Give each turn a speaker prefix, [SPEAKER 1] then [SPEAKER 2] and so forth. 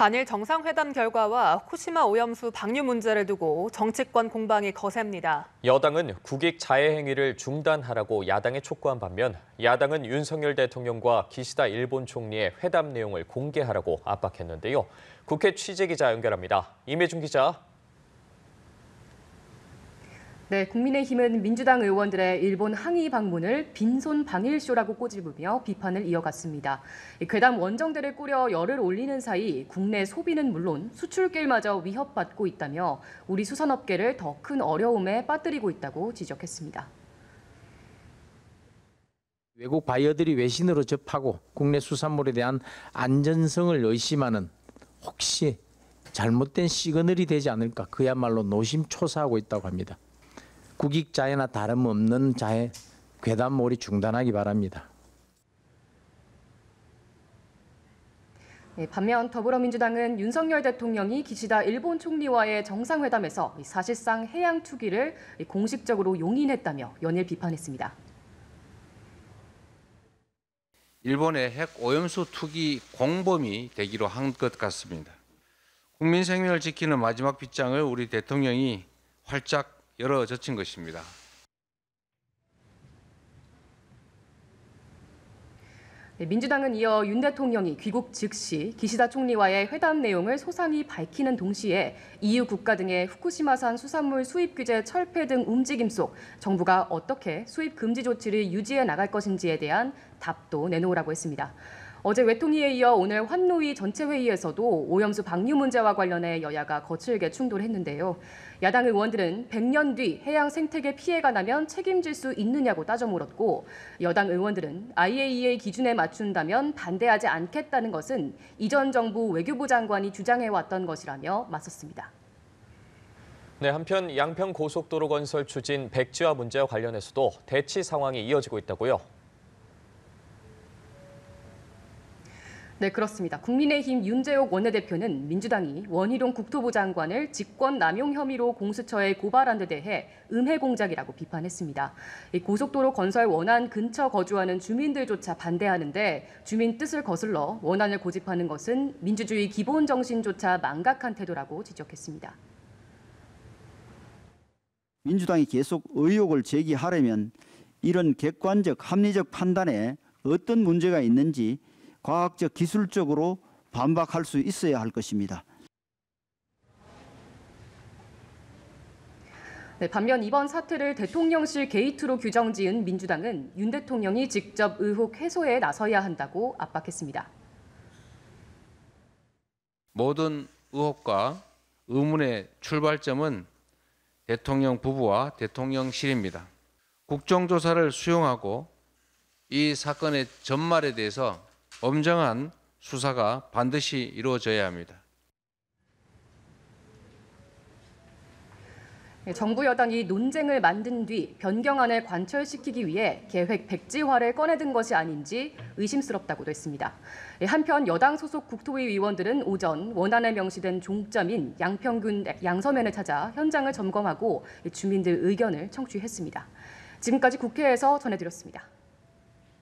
[SPEAKER 1] 한일 정상회담 결과와 후쿠시마 오염수 방류 문제를 두고 정치권 공방이 거셉니다.
[SPEAKER 2] 여당은 국익 자해 행위를 중단하라고 야당에 촉구한 반면 야당은 윤석열 대통령과 기시다 일본 총리의 회담 내용을 공개하라고 압박했는데요. 국회 취재기자 연결합니다. 임혜준 기자.
[SPEAKER 3] 네, 국민의힘은 민주당 의원들의 일본 항의 방문을 빈손 방일쇼라고 꼬집으며 비판을 이어갔습니다. 괴담 원정대를 꾸려 열을 올리는 사이 국내 소비는 물론 수출길마저 위협받고 있다며 우리 수산업계를 더 큰 어려움에 빠뜨리고 있다고 지적했습니다.
[SPEAKER 4] 외국 바이어들이 외신으로 접하고 국내 수산물에 대한 안전성을 의심하는 혹시 잘못된 시그널이 되지 않을까 그야말로 노심초사하고 있다고 합니다. 국익 자해나 다름없는 자해, 괴담몰이 중단하기 바랍니다.
[SPEAKER 3] 반면 더불어민주당은 윤석열 대통령이 기시다 일본 총리와의 정상회담에서 사실상 해양 투기를 공식적으로 용인했다며 연일 비판했습니다.
[SPEAKER 5] 일본의 핵 오염수 투기 공범이 되기로 한 것 같습니다. 국민 생명을 지키는 마지막 빗장을 우리 대통령이 활짝 열어젖힌 것입니다.
[SPEAKER 3] 민주당은 이어 윤 대통령이 귀국 즉시 기시다 총리와의 회담 내용을 소상히 밝히는 동시에 EU 국가 등의 후쿠시마산 수산물 수입 규제 철폐 등 움직임 속 정부가 어떻게 수입 금지 조치를 유지해 나갈 것인지에 대한 답도 내놓으라고 했습니다. 어제 외통위에 이어 오늘 환노위 전체 회의에서도 오염수 방류 문제와 관련해 여야가 거칠게 충돌했는데요. 야당 의원들은 100년 뒤 해양 생태계 피해가 나면 책임질 수 있느냐고 따져 물었고, 여당 의원들은 IAEA 기준에 맞춘다면 반대하지 않겠다는 것은 이전 정부 외교부 장관이 주장해왔던 것이라며 맞섰습니다.
[SPEAKER 2] 네, 한편 양평 고속도로 건설 추진 백지화 문제와 관련해서도 대치 상황이 이어지고 있다고요.
[SPEAKER 3] 네, 그렇습니다. 국민의힘 윤재옥 원내대표는 민주당이 원희룡 국토부 장관을 직권 남용 혐의로 공수처에 고발한 데 대해 음해 공작이라고 비판했습니다. 고속도로 건설 원안 근처 거주하는 주민들조차 반대하는데 주민 뜻을 거슬러 원안을 고집하는 것은 민주주의 기본 정신조차 망각한 태도라고 지적했습니다.
[SPEAKER 6] 민주당이 계속 의혹을 제기하려면 이런 객관적 합리적 판단에 어떤 문제가 있는지 과학적 기술적으로 반박할 수 있어야 할 것입니다.
[SPEAKER 3] 네, 반면 이번 사태를 대통령실 게이트로 규정지은 민주당은 윤 대통령이 직접 의혹 해소에 나서야 한다고 압박했습니다.
[SPEAKER 5] 모든 의혹과 의문의 출발점은 대통령 부부와 대통령실입니다. 국정조사를 수용하고 이 사건의 전말에 대해서 엄정한 수사가 반드시 이루어져야 합니다.
[SPEAKER 3] 정부 여당이 논쟁을 만든 뒤 변경안을 관철시키기 위해 계획 백지화를 꺼내든 것이 아닌지 의심스럽다고도 했습니다. 한편 여당 소속 국토위 의원들은 오전 원안에 명시된 종점인 양평군 양서면을 찾아 현장을 점검하고 주민들 의견을 청취했습니다. 지금까지 국회에서 전해드렸습니다.